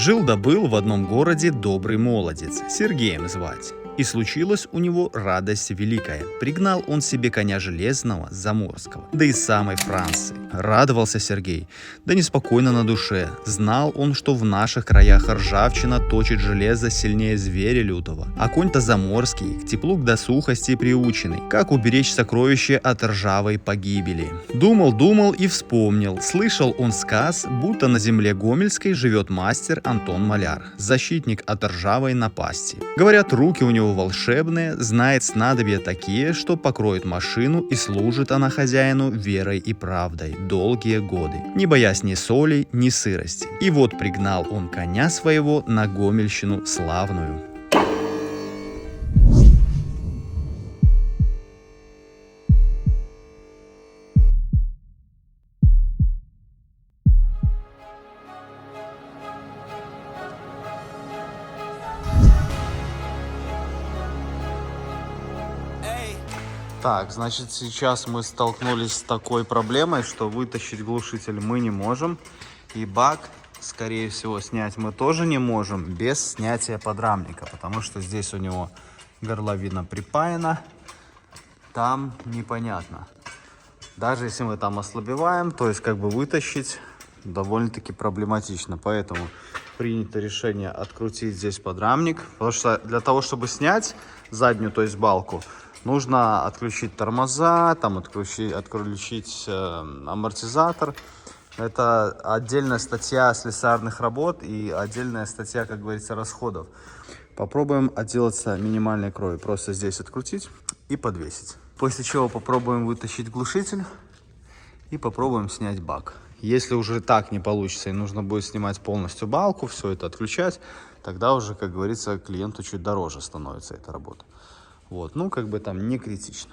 Жил да был в одном городе добрый молодец, Сергеем звать. И случилась у него радость великая. Пригнал он себе коня железного, заморского, да из самой Франции. Радовался Сергей, да неспокойно на душе. Знал он, что в наших краях ржавчина точит железо сильнее зверя лютого. А конь-то заморский, к теплу да сухости приученный. Как уберечь сокровище от ржавой погибели? Думал и вспомнил. Слышал он сказ, будто на земле Гомельской живет мастер Антон Маляр, защитник от ржавой напасти. Говорят, руки у него волшебные, знает снадобья такие, что покроет машину, и служит она хозяину верой и правдой долгие годы, не боясь ни соли, ни сырости. И вот пригнал он коня своего на Гомельщину славную. Так, значит, сейчас мы столкнулись с такой проблемой, что вытащить глушитель мы не можем. И бак, скорее всего, снять мы тоже не можем без снятия подрамника. Потому что здесь у него горловина припаяна, там непонятно. Даже если мы там ослабеваем, то есть как бы вытащить довольно-таки проблематично. Поэтому принято решение открутить здесь подрамник. Потому что для того, чтобы снять заднюю, то есть балку, нужно отключить тормоза, там отключить амортизатор. Это отдельная статья слесарных работ и отдельная статья, как говорится, расходов. Попробуем отделаться минимальной кровью. Просто здесь открутить и подвесить. После чего попробуем вытащить глушитель и попробуем снять бак. Если уже так не получится и нужно будет снимать полностью балку, все это отключать, тогда уже, как говорится, клиенту чуть дороже становится эта работа. Вот, ну, как бы там не критично.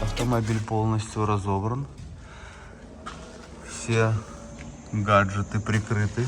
Автомобиль полностью разобран. Все гаджеты прикрыты,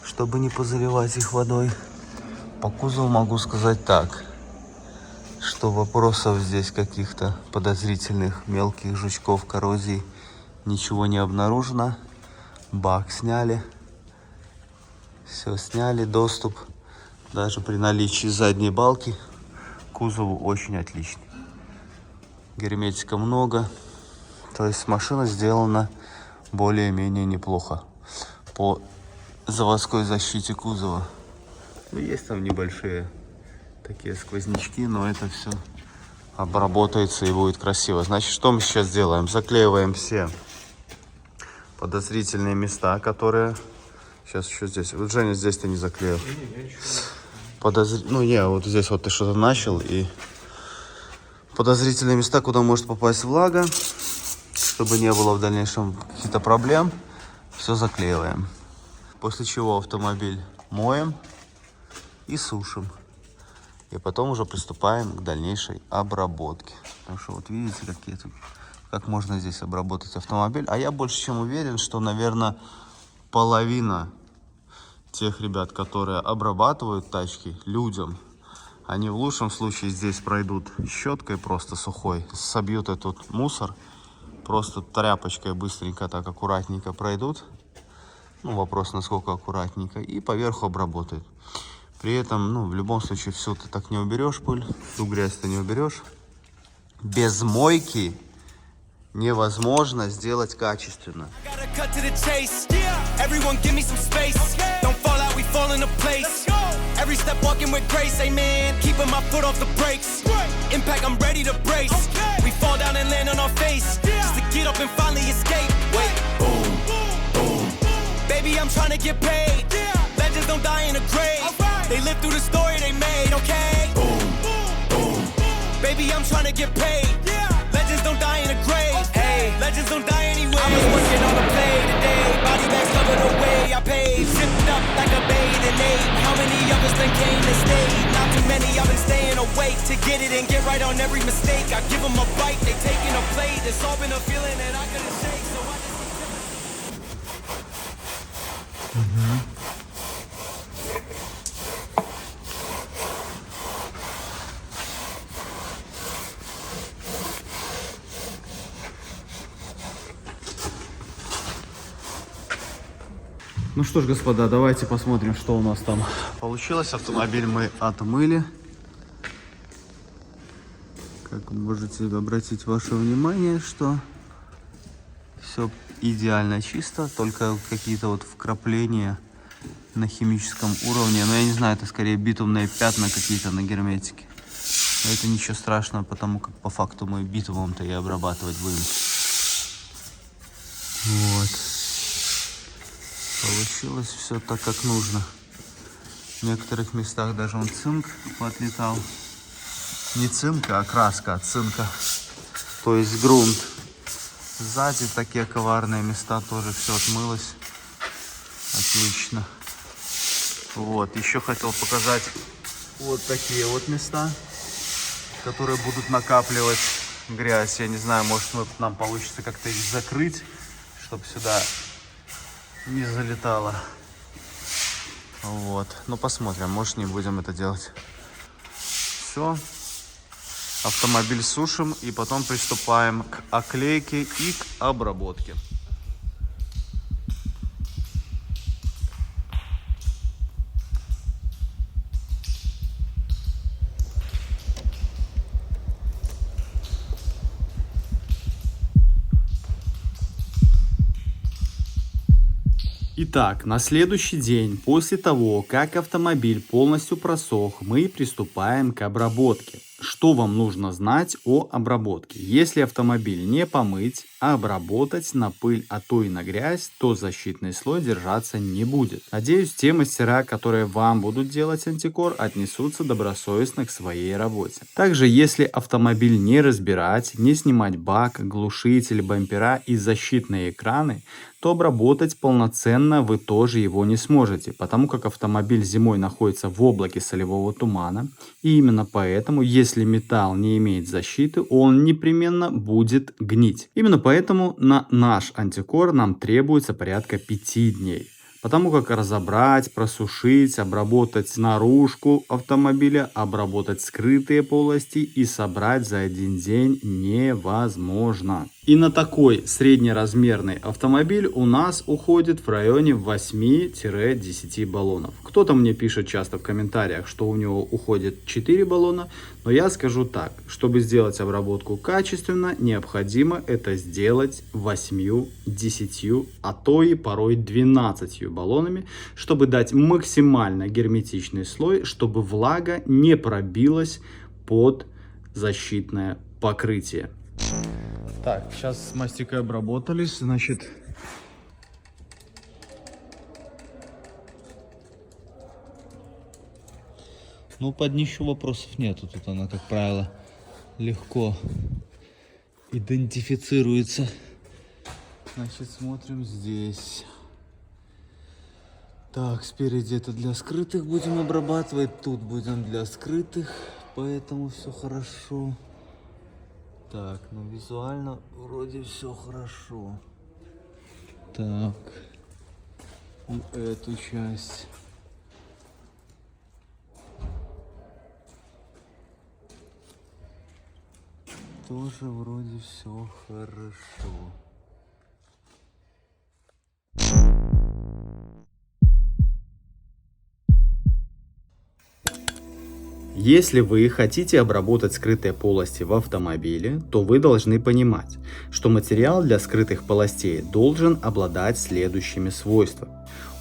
чтобы не позаливать их водой. По кузову могу сказать так, что вопросов здесь каких-то подозрительных мелких жучков, коррозий ничего не обнаружено. Бак сняли. Все сняли. Доступ даже при наличии задней балки к кузову очень отличный. Герметика много. То есть машина сделана более-менее неплохо по заводской защите кузова. Ну, есть там небольшие такие сквознячки, но это все обработается и будет красиво. Значит, что мы сейчас делаем? Заклеиваем все подозрительные места, которые... Сейчас еще здесь. Вот, Женя, здесь ты не заклеил. Ну, вот здесь вот ты что-то начал. И подозрительные места, куда может попасть влага, чтобы не было в дальнейшем каких-то проблем, все заклеиваем. После чего автомобиль моем и сушим. И потом уже приступаем к дальнейшей обработке. Потому что вот видите, как можно здесь обработать автомобиль. А я больше чем уверен, что, наверное, половина тех ребят, которые обрабатывают тачки людям, они в лучшем случае здесь пройдут щеткой просто сухой, собьют этот мусор, просто тряпочкой быстренько так аккуратненько пройдут. Ну, вопрос, насколько аккуратненько. И поверху обработают. При этом, в любом случае, все ты так не уберешь, пыль, всю грязь ты не уберешь. Без мойки невозможно сделать качественно. They live through the story they made, okay? Boom, boom. Baby, I'm trying to get paid. Yeah. Legends don't die in a grave. Hey, legends don't die anyway. I was working on a play today. Body bags covered away. I paid, zipped up like a Baid and Aid. How many of us then came to stay? Not too many. I've been staying awake to get it and get right on every mistake. I give them a bite, they taking a plate. It's all been a feeling that I couldn't shake. So I just. Ну что ж, господа, давайте посмотрим, что у нас там получилось. Автомобиль мы отмыли. Как вы можете обратить ваше внимание, что все идеально чисто, только какие-то вот вкрапления на химическом уровне. Но я не знаю, это скорее битумные пятна какие-то на герметике. Но это ничего страшного, потому как по факту мы битумом-то и обрабатывать будем. Вот. Получилось все так, как нужно. В некоторых местах даже он цинк отлетал. Не цинка, а краска от цинка. То есть грунт. Сзади такие коварные места тоже все отмылось. Отлично. Вот, еще хотел показать вот такие вот места, которые будут накапливать грязь. Я не знаю, может нам получится как-то их закрыть, чтобы сюда не залетало. Вот. Ну, посмотрим, может, не будем это делать. Все. Автомобиль сушим и потом приступаем к оклейке и к обработке. Итак, на следующий день, после того, как автомобиль полностью просох, мы приступаем к обработке. Что вам нужно знать о обработке? Если автомобиль не помыть, а обработать на пыль, а то и на грязь, то защитный слой держаться не будет. Надеюсь, те мастера, которые вам будут делать антикор, отнесутся добросовестно к своей работе. Также, если автомобиль не разбирать, не снимать бак, глушитель, бампера и защитные экраны, то обработать полноценно вы тоже его не сможете, потому как автомобиль зимой находится в облаке солевого тумана, и именно поэтому, если металл не имеет защиты, он непременно будет гнить. Именно поэтому на наш антикор нам требуется порядка 5 дней. Потому как разобрать, просушить, обработать наружку автомобиля, обработать скрытые полости и собрать за один день невозможно. И на такой среднеразмерный автомобиль у нас уходит в районе 8-10 баллонов. Кто-то мне пишет часто в комментариях, что у него уходит 4 баллона, но я скажу так, чтобы сделать обработку качественно, необходимо это сделать 8-10, а то и порой 12 баллонами, чтобы дать максимально герметичный слой, чтобы влага не пробилась под защитное покрытие. Так, сейчас с мастикой обработались, значит, ну под днищу вопросов нету, тут она, как правило, легко идентифицируется. Значит, смотрим здесь. Так, спереди это для скрытых будем обрабатывать, тут будем для скрытых, поэтому все хорошо. Так, ну визуально вроде все хорошо. Так, и эту часть. Тоже вроде все хорошо. Если вы хотите обработать скрытые полости в автомобиле, то вы должны понимать, что материал для скрытых полостей должен обладать следующими свойствами.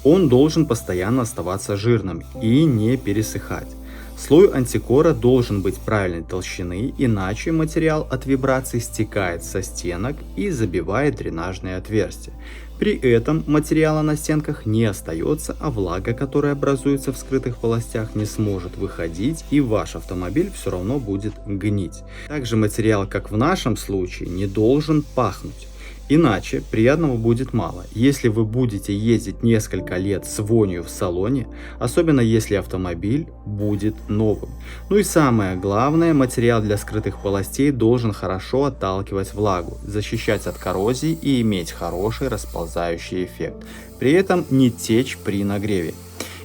Он должен постоянно оставаться жирным и не пересыхать. Слой антикора должен быть правильной толщины, иначе материал от вибраций стекает со стенок и забивает дренажные отверстия. При этом материала на стенках не остается, а влага, которая образуется в скрытых полостях, не сможет выходить, и ваш автомобиль все равно будет гнить. Также материал, как в нашем случае, не должен пахнуть. Иначе приятного будет мало. Если вы будете ездить несколько лет с вонью в салоне, особенно если автомобиль будет новым. Ну и самое главное, материал для скрытых полостей должен хорошо отталкивать влагу, защищать от коррозии и иметь хороший расползающий эффект. При этом не течь при нагреве.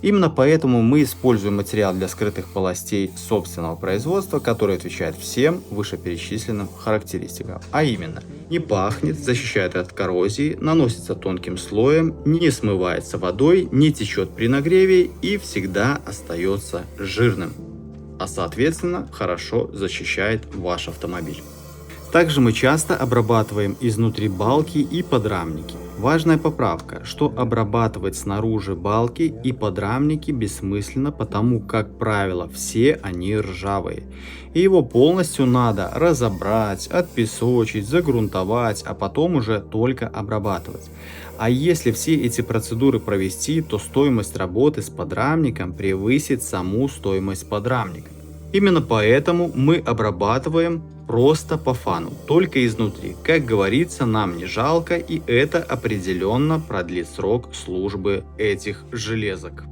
Именно поэтому мы используем материал для скрытых полостей собственного производства, который отвечает всем вышеперечисленным характеристикам. А именно, не пахнет, защищает от коррозии, наносится тонким слоем, не смывается водой, не течет при нагреве и всегда остается жирным, а соответственно хорошо защищает ваш автомобиль. Также мы часто обрабатываем изнутри балки и подрамники. Важная поправка, что обрабатывать снаружи балки и подрамники бессмысленно, потому, как правило, все они ржавые. И его полностью надо разобрать, отпесочить, загрунтовать, а потом уже только обрабатывать. А если все эти процедуры провести, то стоимость работы с подрамником превысит саму стоимость подрамника. Именно поэтому мы обрабатываем просто по фану, только изнутри. Как говорится, нам не жалко, и это определенно продлит срок службы этих железок.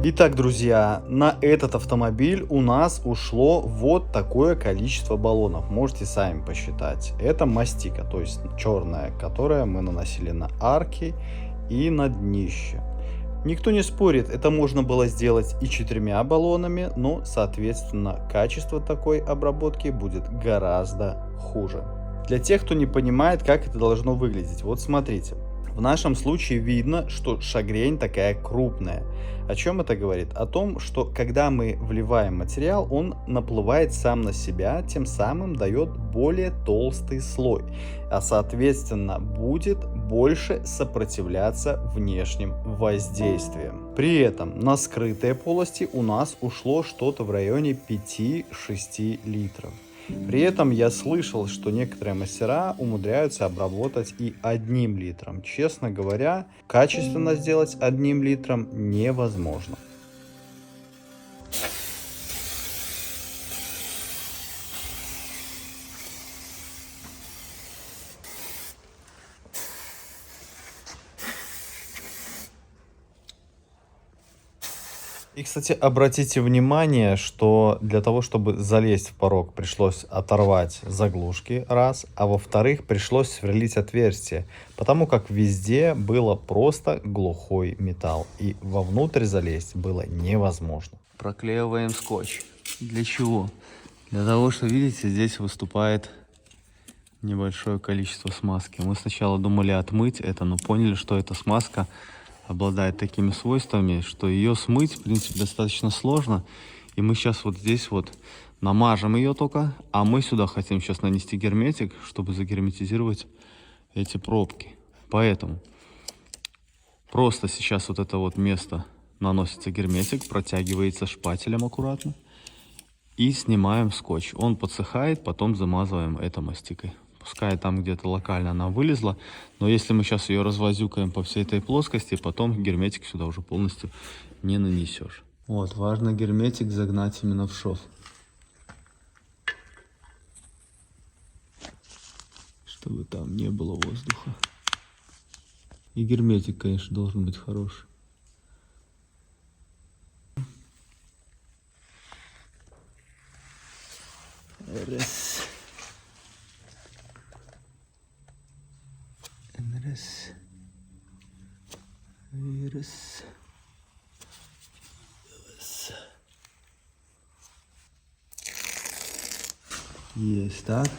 Итак, друзья, на этот автомобиль у нас ушло вот такое количество баллонов. Можете сами посчитать. Это мастика, то есть черная, которая мы наносили на арки и на днище. Никто не спорит, это можно было сделать и 4 баллонами, но, соответственно, качество такой обработки будет гораздо хуже. Для тех, кто не понимает, как это должно выглядеть, вот смотрите. В нашем случае видно, что шагрень такая крупная. О чем это говорит? О том, что когда мы вливаем материал, он наплывает сам на себя, тем самым дает более толстый слой, а соответственно будет больше сопротивляться внешним воздействиям. При этом на скрытые полости у нас ушло что-то в районе 5-6 литров. При этом я слышал, что некоторые мастера умудряются обработать и 1 литром. Честно говоря, качественно сделать 1 литром невозможно. И, кстати, обратите внимание, что для того, чтобы залезть в порог, пришлось оторвать заглушки, раз, а во-вторых, пришлось сверлить отверстие, потому как везде было просто глухой металл, и вовнутрь залезть было невозможно. Проклеиваем скотч. Для чего? Для того, что, видите, здесь выступает небольшое количество смазки. Мы сначала думали отмыть это, но поняли, что эта смазка обладает такими свойствами, что ее смыть, в принципе, достаточно сложно. И мы сейчас вот здесь вот намажем ее только, а мы сюда хотим сейчас нанести герметик, чтобы загерметизировать эти пробки. Поэтому просто сейчас вот это вот место наносится герметик, протягивается шпателем аккуратно и снимаем скотч. Он подсыхает, потом замазываем это мастикой. Пускай там где-то локально она вылезла, но если мы сейчас ее развозюкаем по всей этой плоскости, потом герметик сюда уже полностью не нанесешь. Вот, важно герметик загнать именно в шов, чтобы там не было воздуха. И герметик, конечно, должен быть хороший. Раз. Раз. И раз. Есть, так.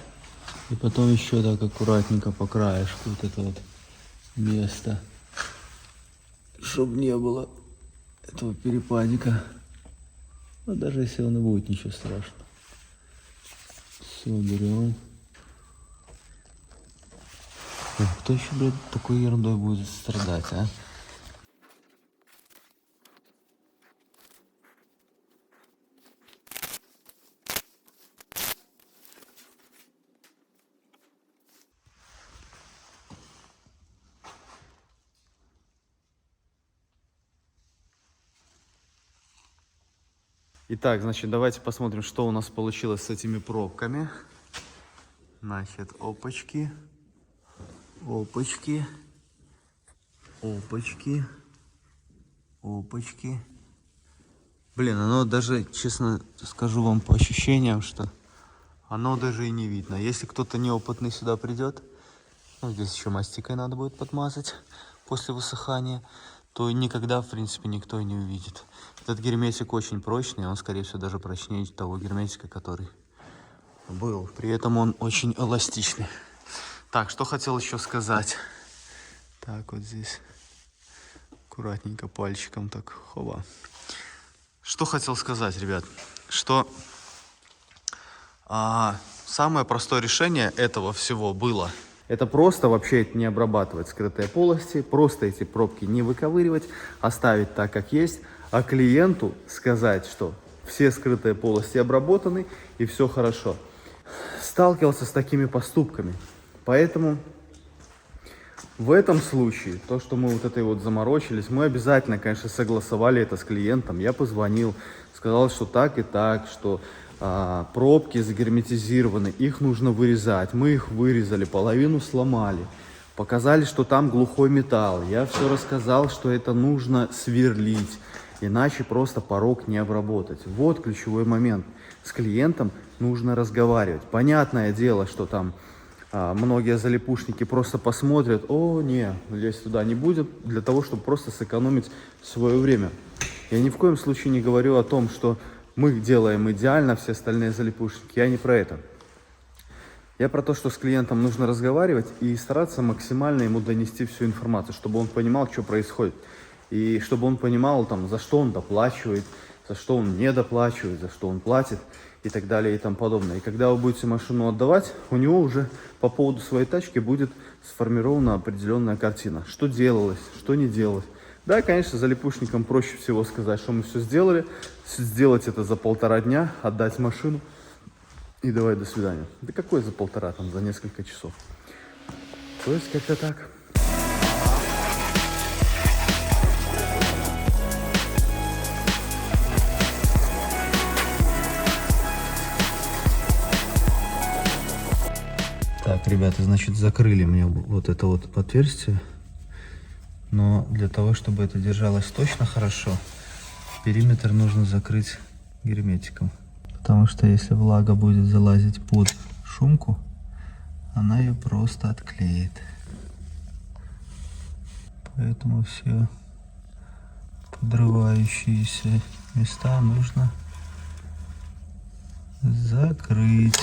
И потом еще так аккуратненько по краешку вот это вот место, чтобы не было этого перепадика. Но даже если он и будет, ничего страшного. Все, берем. Кто еще, блядь, такой ерундой будет страдать, а? Итак, значит, давайте посмотрим, что у нас получилось с этими пробками. Значит, опачки, опачки, опачки, опачки. Блин, оно даже, честно скажу вам по ощущениям, что оно даже и не видно. Если кто-то неопытный сюда придет, ну, здесь еще мастикой надо будет подмазать после высыхания, то никогда, в принципе, никто и не увидит. Этот герметик очень прочный, он, скорее всего, даже прочнее того герметика, который был. При этом он очень эластичный. Так, что хотел еще сказать. Так, вот здесь аккуратненько пальчиком так, хоба. Что хотел сказать, ребят, что самое простое решение этого всего было. Это просто вообще не обрабатывать скрытые полости, просто эти пробки не выковыривать, оставить так, как есть, а клиенту сказать, что все скрытые полости обработаны и все хорошо. Сталкивался с такими поступками, поэтому в этом случае, то, что мы вот этой вот заморочились, мы обязательно, конечно, согласовали это с клиентом. Я позвонил, сказал, что так и так, что пробки загерметизированы, их нужно вырезать. Мы их вырезали, половину сломали. Показали, что там глухой металл. Я все рассказал, что это нужно сверлить, иначе просто порог не обработать. Вот ключевой момент. С клиентом нужно разговаривать. Понятное дело, что там многие залипушники просто посмотрят: о, не, лезть туда не будет, для того, чтобы просто сэкономить свое время. Я ни в коем случае не говорю о том, что мы делаем идеально, все остальные залипушники. Я не про это. Я про то, что с клиентом нужно разговаривать и стараться максимально ему донести всю информацию, чтобы он понимал, что происходит. И чтобы он понимал, там, за что он доплачивает, за что он не доплачивает, за что он платит и так далее и тому подобное. И когда вы будете машину отдавать, у него уже по поводу своей тачки будет сформирована определенная картина. Что делалось, что не делалось. Да, конечно, залипушникам проще всего сказать, что мы все сделали, сделать это за 1,5 дня, отдать машину и давай до свидания. Да какой за 1,5, там, за несколько часов. То есть как-то так. Так, ребята, значит, закрыли мне вот это вот отверстие. Но для того, чтобы это держалось точно хорошо, периметр нужно закрыть герметиком. Потому что если влага будет залазить под шумку, она ее просто отклеит. Поэтому все подрывающиеся места нужно закрыть.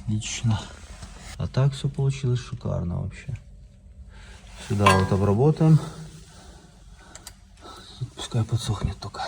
Отлично. А так все получилось шикарно вообще. Сюда вот обработаем. Пускай подсохнет только.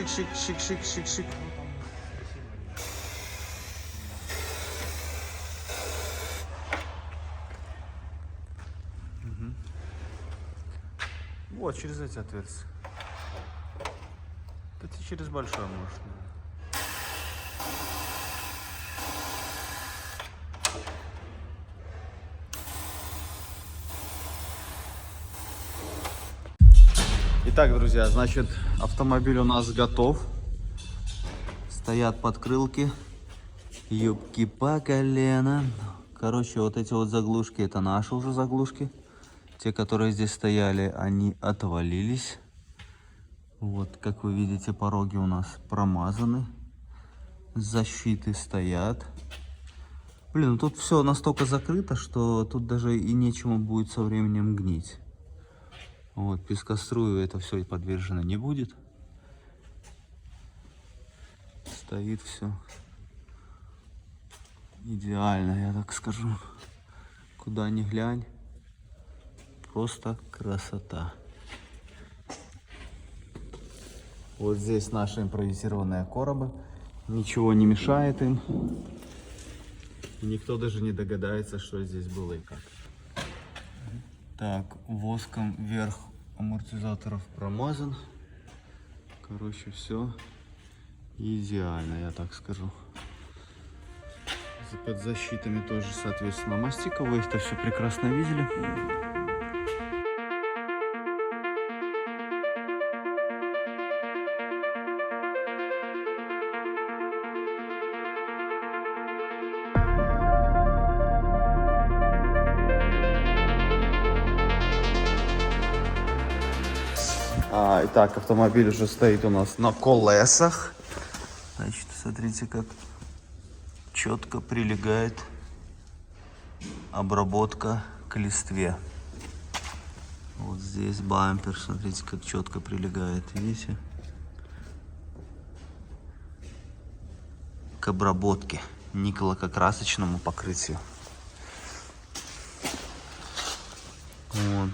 Шик-шик-шик-шик-шик-шик. Вот, через эти отверстия. Это через большое может. Итак, друзья, значит, автомобиль у нас готов. Стоят подкрылки, юбки по колено. Короче, вот эти вот заглушки, это наши уже заглушки. Те, которые здесь стояли, они отвалились. Вот, как вы видите, пороги у нас промазаны. Защиты стоят. Блин, ну тут все настолько закрыто, что тут даже и нечему будет со временем гнить. Вот, пескострую это все подвержено не будет. Стоит все идеально, я так скажу. Куда ни глянь, просто красота. Вот здесь наши импровизированные коробы. Ничего не мешает им. И никто даже не догадается, что здесь было и как. Так, воском верх амортизаторов промазан. Короче, все идеально, я так скажу. Под защитами тоже, соответственно, мастика. Вы это все прекрасно видели. Итак, автомобиль уже стоит у нас на колесах. Значит, смотрите, как четко прилегает обработка к листве. Вот здесь бампер, смотрите, как четко прилегает, видите? К обработке, не к лакокрасочному покрытию. Вот.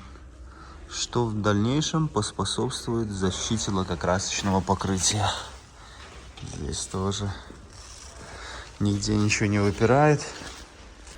Что в дальнейшем поспособствует защите лакокрасочного покрытия. Здесь тоже нигде ничего не выпирает.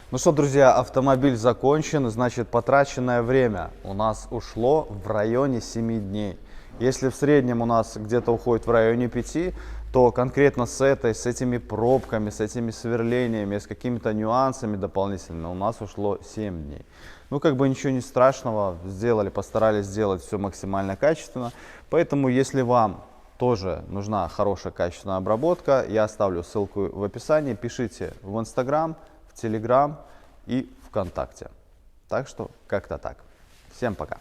Ну что, друзья, автомобиль закончен, значит, потраченное время у нас ушло в районе 7 дней. Если в среднем у нас где-то уходит в районе 5, то конкретно с этими пробками, с этими сверлениями, с какими-то нюансами дополнительно у нас ушло 7 дней. Ну, как бы ничего не страшного, сделали, постарались сделать все максимально качественно. Поэтому, если вам тоже нужна хорошая качественная обработка, я оставлю ссылку в описании. Пишите в Инстаграм, в Телеграм и ВКонтакте. Так что как-то так. Всем пока.